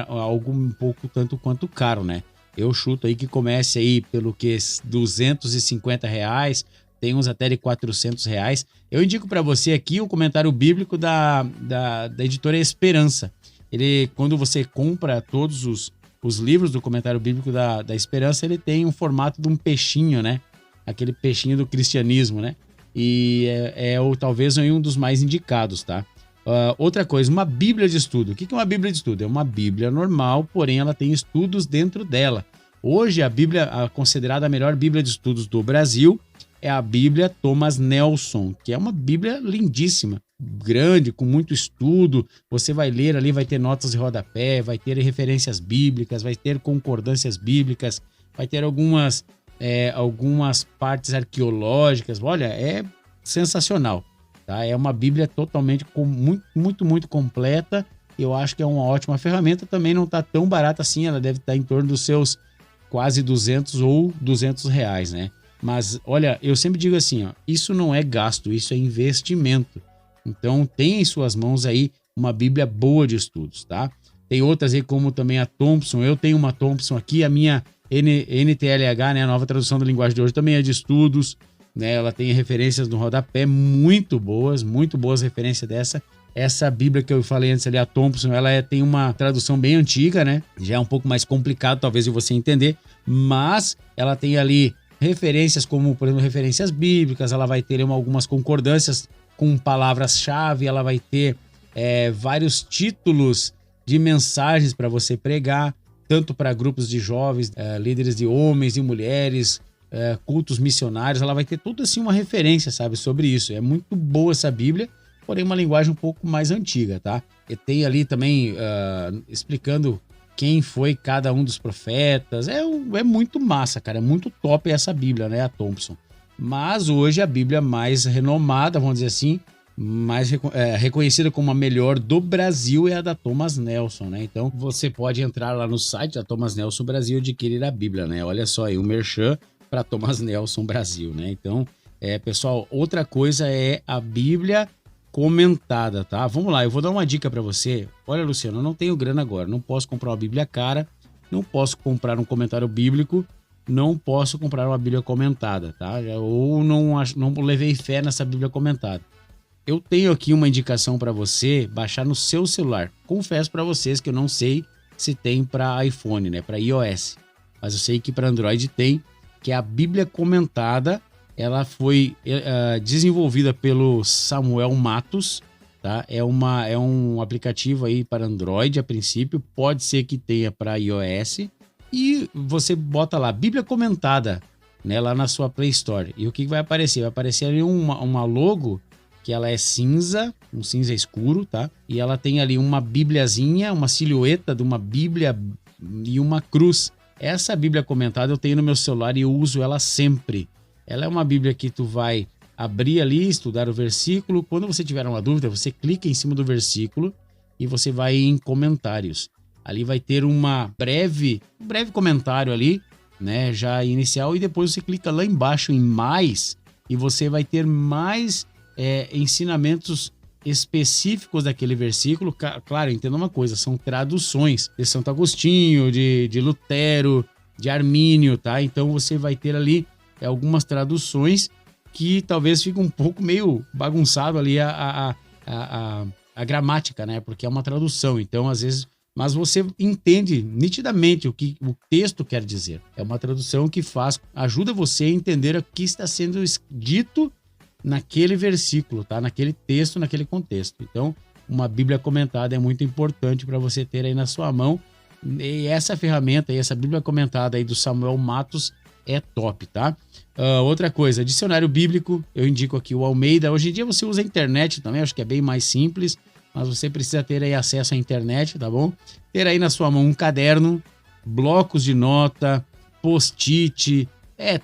algo um pouco tanto quanto caro, né? Eu chuto aí que comece aí pelo que R$250, tem uns até de R$400. Eu indico para você aqui o comentário bíblico da editora Esperança. Quando você compra todos os livros do comentário bíblico da Esperança, ele tem um formato de um peixinho, né? Aquele peixinho do cristianismo, né? E talvez um dos mais indicados, tá? Outra coisa, uma Bíblia de estudo. O que é uma Bíblia de estudo? É uma Bíblia normal, porém ela tem estudos dentro dela. Hoje a Bíblia, considerada a melhor Bíblia de estudos do Brasil, é a Bíblia Thomas Nelson, que é uma Bíblia lindíssima, grande, com muito estudo. Você vai ler ali, vai ter notas de rodapé, vai ter referências bíblicas, vai ter concordâncias bíblicas, vai ter algumas partes arqueológicas. Olha, é sensacional, tá? É uma Bíblia totalmente muito completa. Eu acho que é uma ótima ferramenta. Também não está tão barata assim, ela deve estar em torno dos seus quase 200 ou R$200, né? Mas, olha, eu sempre digo assim, ó, isso não é gasto, isso é investimento. Então, tenha em suas mãos aí uma Bíblia boa de estudos, tá? Tem outras aí como também a Thompson. Eu tenho uma Thompson aqui, a minha NTLH, né, a nova tradução da linguagem de hoje, também é de estudos, né? Ela tem referências no rodapé muito boas referências dessa. Essa Bíblia que eu falei antes ali, a Thompson, ela tem uma tradução bem antiga, né? Já é um pouco mais complicado, talvez, de você entender, mas ela tem ali referências como, por exemplo, referências bíblicas, ela vai ter algumas concordâncias com palavras-chave, ela vai ter vários títulos de mensagens para você pregar, tanto para grupos de jovens, líderes de homens e mulheres, cultos missionários, ela vai ter tudo assim uma referência, sabe, sobre isso. É muito boa essa Bíblia, porém uma linguagem um pouco mais antiga, tá? E tem ali também explicando quem foi cada um dos profetas. É muito massa, cara, é muito top essa Bíblia, né, a Thompson. Mas hoje a Bíblia mais renomada, vamos dizer assim, mais reconhecida como a melhor do Brasil é a da Thomas Nelson, né? Então você pode entrar lá no site da Thomas Nelson Brasil e adquirir a Bíblia, né? Olha só aí, um merchan para Thomas Nelson Brasil, né? Então, pessoal, outra coisa é a Bíblia comentada, tá? Vamos lá, eu vou dar uma dica para você. Olha, Luciano, eu não tenho grana agora, não posso comprar uma Bíblia cara, não posso comprar um comentário bíblico, não posso comprar uma Bíblia comentada, tá? Ou não levei fé nessa Bíblia comentada. Eu tenho aqui uma indicação para você baixar no seu celular. Confesso para vocês que eu não sei se tem para iPhone, né? Para iOS, mas eu sei que para Android tem, que é a Bíblia comentada. Ela foi desenvolvida pelo Samuel Matos, tá? É um aplicativo aí para Android a princípio, pode ser que tenha para iOS, e você bota lá Bíblia comentada, né, lá na sua Play Store. E o que vai aparecer? Vai aparecer ali uma logo que ela é cinza, um cinza escuro, tá? E ela tem ali uma bíbliazinha, uma silhueta de uma Bíblia e uma cruz. Essa Bíblia comentada eu tenho no meu celular e eu uso ela sempre. Ela é uma Bíblia que tu vai abrir ali, estudar o versículo. Quando você tiver uma dúvida, você clica em cima do versículo e você vai em comentários. Ali vai ter um breve comentário ali, né, já inicial, e depois você clica lá embaixo em mais e você vai ter mais ensinamentos específicos daquele versículo. Claro, entenda uma coisa, são traduções de Santo Agostinho, de Lutero, de Armínio, tá? Então você vai ter ali algumas traduções que talvez fique um pouco meio bagunçado ali a gramática, né? Porque é uma tradução, então às vezes... Mas você entende nitidamente o que o texto quer dizer. É uma tradução que ajuda você a entender o que está sendo dito naquele versículo, tá? Naquele texto, naquele contexto. Então, uma Bíblia comentada é muito importante para você ter aí na sua mão. E essa ferramenta aí, essa Bíblia comentada aí do Samuel Matos é top, tá? Outra coisa, dicionário bíblico, eu indico aqui o Almeida. Hoje em dia você usa a internet também, acho que é bem mais simples, mas você precisa ter aí acesso à internet, tá bom? Ter aí na sua mão um caderno, blocos de nota, post-it,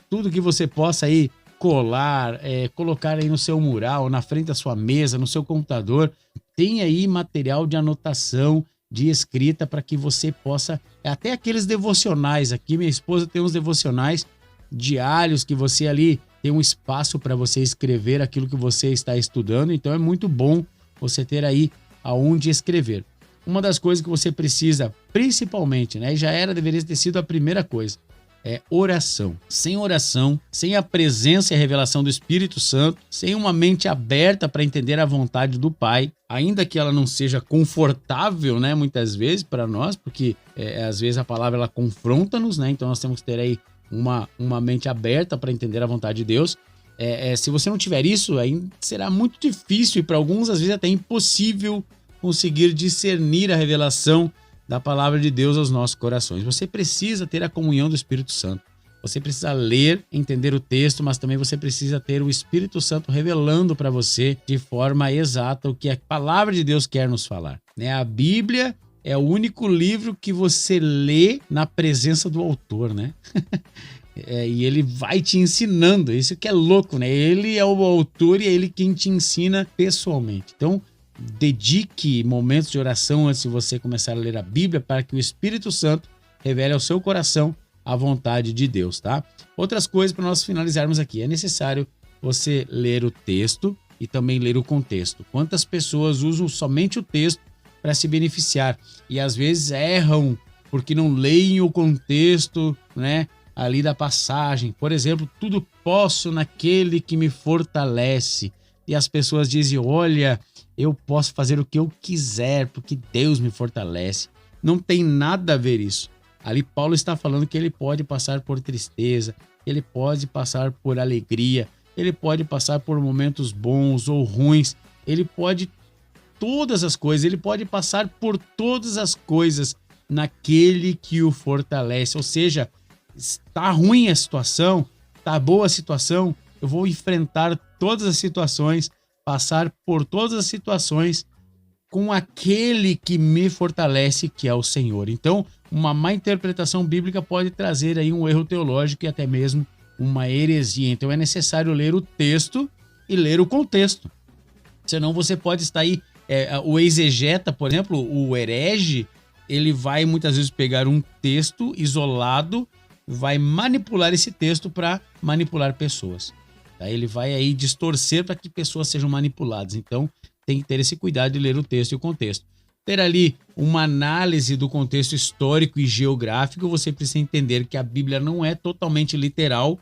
tudo que você possa aí colar, colocar aí no seu mural, na frente da sua mesa, no seu computador. Tem aí material de anotação, de escrita, para que você possa... Até aqueles devocionais aqui, minha esposa tem uns devocionais diários que você ali tem um espaço para você escrever aquilo que você está estudando, então é muito bom você ter aí aonde escrever. Uma das coisas que você precisa, principalmente, né, deveria ter sido a primeira coisa, é oração. Sem oração, sem a presença e a revelação do Espírito Santo, sem uma mente aberta para entender a vontade do Pai, ainda que ela não seja confortável, né, muitas vezes para nós, porque às vezes a palavra ela confronta-nos, né, então nós temos que ter aí uma mente aberta para entender a vontade de Deus. Se você não tiver isso, aí será muito difícil e para alguns às vezes até impossível conseguir discernir a revelação da palavra de Deus aos nossos corações. Você precisa ter a comunhão do Espírito Santo. Você precisa ler, entender o texto, mas também você precisa ter o Espírito Santo revelando para você de forma exata o que a palavra de Deus quer nos falar. A Bíblia é o único livro que você lê na presença do autor, né? E ele vai te ensinando, isso que é louco, né? Ele é o autor e é ele quem te ensina pessoalmente. Então, dedique momentos de oração antes de você começar a ler a Bíblia para que o Espírito Santo revele ao seu coração a vontade de Deus, tá? Outras coisas para nós finalizarmos aqui. É necessário você ler o texto e também ler o contexto. Quantas pessoas usam somente o texto para se beneficiar. E às vezes erram porque não leem o contexto, né, ali da passagem. Por exemplo, tudo posso naquele que me fortalece. E as pessoas dizem, olha, eu posso fazer o que eu quiser porque Deus me fortalece. Não tem nada a ver isso. Ali Paulo está falando que ele pode passar por tristeza, ele pode passar por alegria, ele pode passar por momentos bons ou ruins, ele pode todas as coisas, ele pode passar por todas as coisas naquele que o fortalece. Ou seja, está ruim a situação, está boa a situação, eu vou enfrentar todas as situações, passar por todas as situações com aquele que me fortalece, que é o Senhor. Então, uma má interpretação bíblica pode trazer aí um erro teológico e até mesmo uma heresia. Então, é necessário ler o texto e ler o contexto. Senão você pode estar aí, o exegeta, por exemplo, o herege, ele vai muitas vezes pegar um texto isolado, vai manipular esse texto para manipular pessoas. Tá? Ele vai aí distorcer para que pessoas sejam manipuladas. Então, tem que ter esse cuidado de ler o texto e o contexto. Ter ali uma análise do contexto histórico e geográfico, você precisa entender que a Bíblia não é totalmente literal.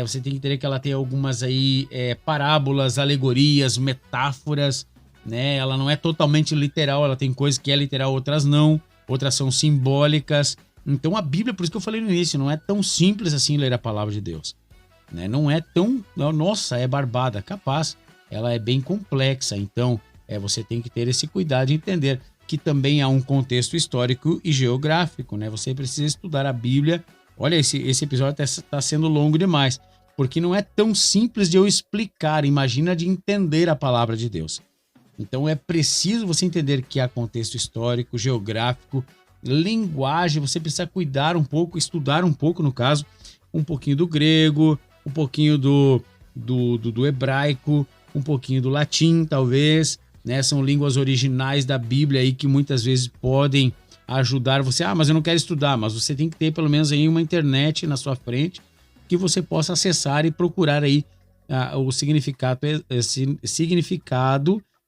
Você tem que entender que ela tem algumas aí parábolas, alegorias, metáforas, né? Ela não é totalmente literal, ela tem coisas que é literal, outras não, outras são simbólicas. Então a Bíblia, por isso que eu falei no início, não é tão simples assim ler a palavra de Deus, né? Não é tão, nossa, é barbada, capaz. Ela é bem complexa, então você tem que ter esse cuidado de entender que também há um contexto histórico e geográfico, né? Você precisa estudar a Bíblia. Olha, esse episódio está sendo longo demais, porque não é tão simples de eu explicar, imagina de entender a palavra de Deus. Então é preciso você entender que há contexto histórico, geográfico, linguagem, você precisa cuidar um pouco, estudar um pouco, no caso, um pouquinho do grego, um pouquinho do hebraico, um pouquinho do latim, talvez, né? São línguas originais da Bíblia aí que muitas vezes podem ajudar você. Mas eu não quero estudar, mas você tem que ter pelo menos aí uma internet na sua frente que você possa acessar e procurar aí o significado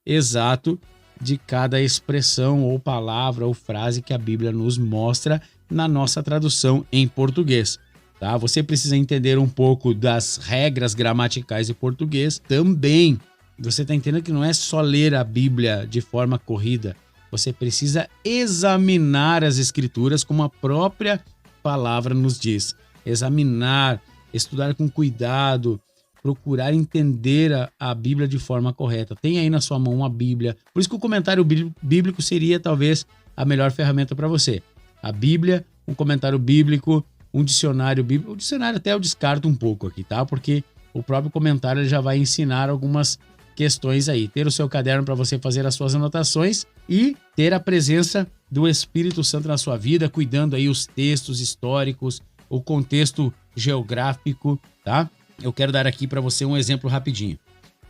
exato de cada expressão ou palavra ou frase que a Bíblia nos mostra na nossa tradução em português. Tá? Você precisa entender um pouco das regras gramaticais de português também. Você está entendendo que não é só ler a Bíblia de forma corrida. Você precisa examinar as escrituras como a própria palavra nos diz. Examinar, estudar com cuidado, procurar entender a Bíblia de forma correta. Tem aí na sua mão uma Bíblia. Por isso que o comentário bíblico seria talvez a melhor ferramenta para você. A Bíblia, um comentário bíblico, um dicionário bíblico. O dicionário até eu descarto um pouco aqui, tá? Porque o próprio comentário já vai ensinar algumas questões aí. Ter o seu caderno para você fazer as suas anotações e ter a presença do Espírito Santo na sua vida, cuidando aí os textos históricos, o contexto geográfico, tá? Eu quero dar aqui para você um exemplo rapidinho.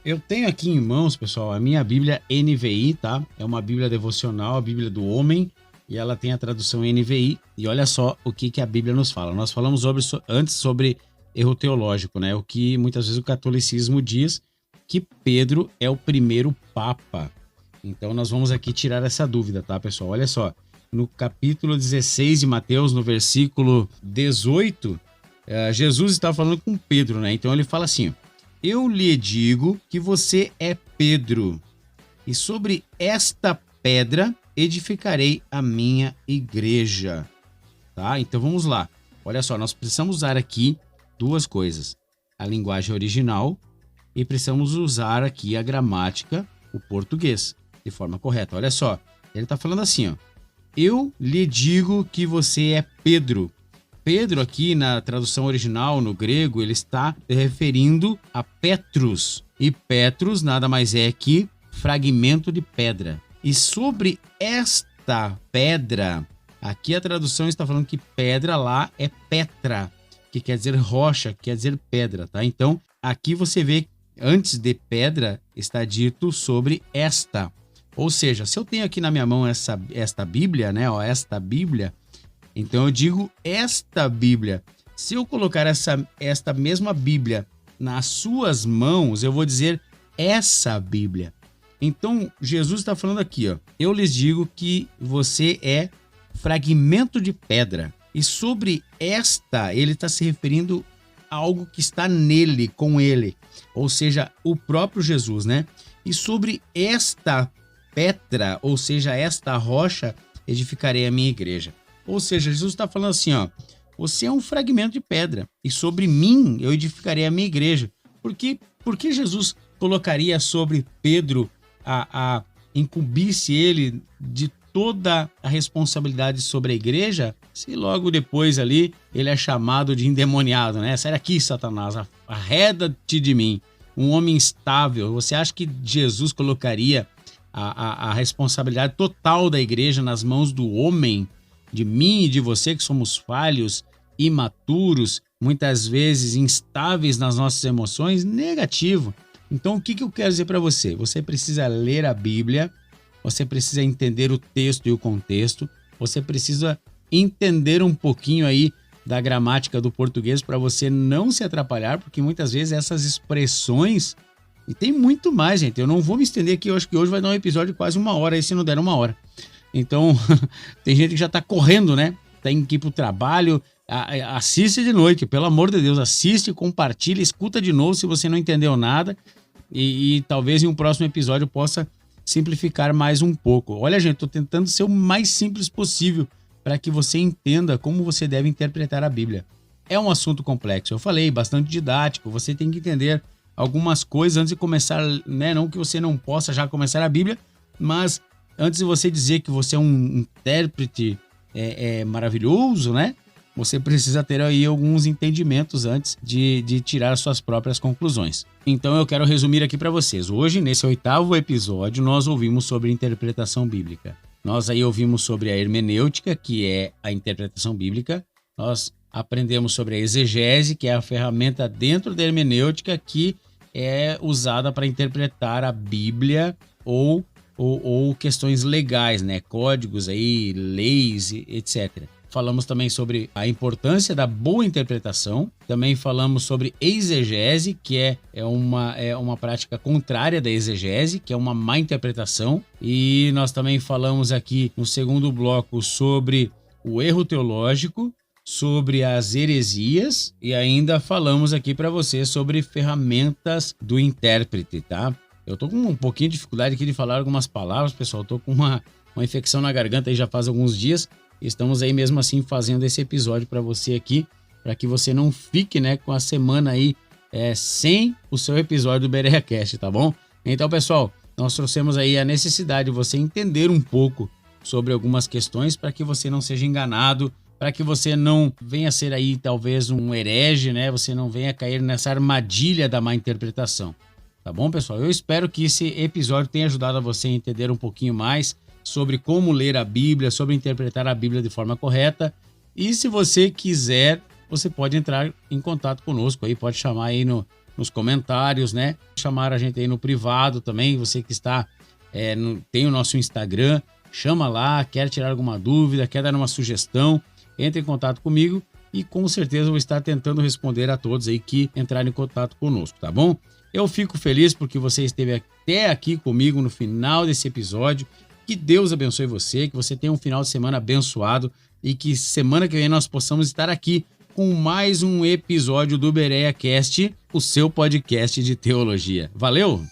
Eu tenho aqui em mãos, pessoal, a minha Bíblia NVI, tá? É uma Bíblia devocional, a Bíblia do homem, e ela tem a tradução NVI. E olha só o que a Bíblia nos fala. Nós falamos antes sobre erro teológico, né? O que muitas vezes o catolicismo diz que Pedro é o primeiro papa. Então nós vamos aqui tirar essa dúvida, tá, pessoal? Olha só, no capítulo 16 de Mateus, no versículo 18, Jesus está falando com Pedro, né? Então ele fala assim: eu lhe digo que você é Pedro, e sobre esta pedra edificarei a minha igreja. Tá? Então vamos lá. Olha só, nós precisamos usar aqui duas coisas: a linguagem original e precisamos usar aqui a gramática, o português, de forma correta. Olha só, ele está falando assim, ó: eu lhe digo que você é Pedro. Pedro aqui na tradução original, no grego, ele está referindo a Petrus. E Petrus nada mais é que fragmento de pedra. E sobre esta pedra, aqui a tradução está falando que pedra lá é Petra, que quer dizer rocha, que quer dizer pedra, tá? Então, aqui você vê, antes de pedra, está dito sobre esta. Ou seja, se eu tenho aqui na minha mão esta Bíblia, né? Ó, esta Bíblia, então eu digo esta Bíblia. Se eu colocar esta mesma Bíblia nas suas mãos, eu vou dizer essa Bíblia. Então, Jesus está falando aqui, ó, eu lhes digo que você é fragmento de pedra. E sobre esta, ele está se referindo a algo que está nele, com ele. Ou seja, o próprio Jesus, né? E sobre esta pedra, ou seja, esta rocha, edificarei a minha igreja. Ou seja, Jesus está falando assim, ó, você é um fragmento de pedra e sobre mim eu edificarei a minha igreja. Por que Jesus colocaria sobre Pedro incumbisse ele de toda a responsabilidade sobre a igreja, se logo depois ali ele é chamado de endemoniado, né? Sai daqui, Satanás, arreda-te de mim, um homem instável. Você acha que Jesus colocaria a responsabilidade total da igreja nas mãos do homem, de mim e de você, que somos falhos, imaturos, muitas vezes instáveis nas nossas emoções? Negativo. Então, o que eu quero dizer para você? Você precisa ler a Bíblia, você precisa entender o texto e o contexto, você precisa entender um pouquinho aí da gramática do português para você não se atrapalhar, porque muitas vezes essas expressões, e tem muito mais, gente, eu não vou me estender aqui, eu acho que hoje vai dar um episódio de quase 1 hora, aí se não der 1 hora. Então, tem gente que já tá correndo, né? Tem que ir pro trabalho, assiste de noite, pelo amor de Deus, assiste, compartilha, escuta de novo se você não entendeu nada e talvez em um próximo episódio eu possa simplificar mais um pouco. Olha, gente, tô tentando ser o mais simples possível para que você entenda como você deve interpretar a Bíblia. É um assunto complexo, eu falei, bastante didático, você tem que entender algumas coisas antes de começar, né? Não que você não possa já começar a Bíblia, mas antes de você dizer que você é um intérprete maravilhoso, né? Você precisa ter aí alguns entendimentos antes de tirar suas próprias conclusões. Então eu quero resumir aqui para vocês. Hoje, nesse 8º episódio, nós ouvimos sobre interpretação bíblica. Nós aí ouvimos sobre a hermenêutica, que é a interpretação bíblica. Nós aprendemos sobre a exegese, que é a ferramenta dentro da hermenêutica que é usada para interpretar a Bíblia ou questões legais, né? Códigos aí, leis, etc. Falamos também sobre a importância da boa interpretação. Também falamos sobre exegese, que é uma prática contrária da exegese, que é uma má interpretação. E nós também falamos aqui no segundo bloco sobre o erro teológico, sobre as heresias e ainda falamos aqui para você sobre ferramentas do intérprete, tá? Eu tô com um pouquinho de dificuldade aqui de falar algumas palavras, pessoal. Eu tô com uma infecção na garganta aí já faz alguns dias. Estamos aí mesmo assim fazendo esse episódio para você aqui, para que você não fique, né, com a semana aí sem o seu episódio do BereaCast, tá bom? Então, pessoal, nós trouxemos aí a necessidade de você entender um pouco sobre algumas questões para que você não seja enganado, para que você não venha ser aí talvez um herege, né? Você não venha cair nessa armadilha da má interpretação. Tá bom, pessoal? Eu espero que esse episódio tenha ajudado a você a entender um pouquinho mais sobre como ler a Bíblia, sobre interpretar a Bíblia de forma correta. E se você quiser, você pode entrar em contato conosco aí, pode chamar aí nos comentários, né? Chamar a gente aí no privado também, você que está tem o nosso Instagram, chama lá, quer tirar alguma dúvida, quer dar uma sugestão, entre em contato comigo e com certeza eu vou estar tentando responder a todos aí que entrarem em contato conosco, tá bom? Eu fico feliz porque você esteve até aqui comigo no final desse episódio. Que Deus abençoe você, que você tenha um final de semana abençoado e que semana que vem nós possamos estar aqui com mais um episódio do BereaCast, o seu podcast de teologia. Valeu!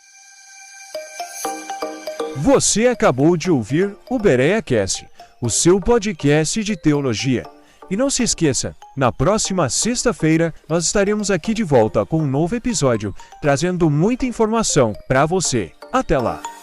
Você acabou de ouvir o BereaCast, o seu podcast de teologia. E não se esqueça, na próxima sexta-feira nós estaremos aqui de volta com um novo episódio, trazendo muita informação para você. Até lá!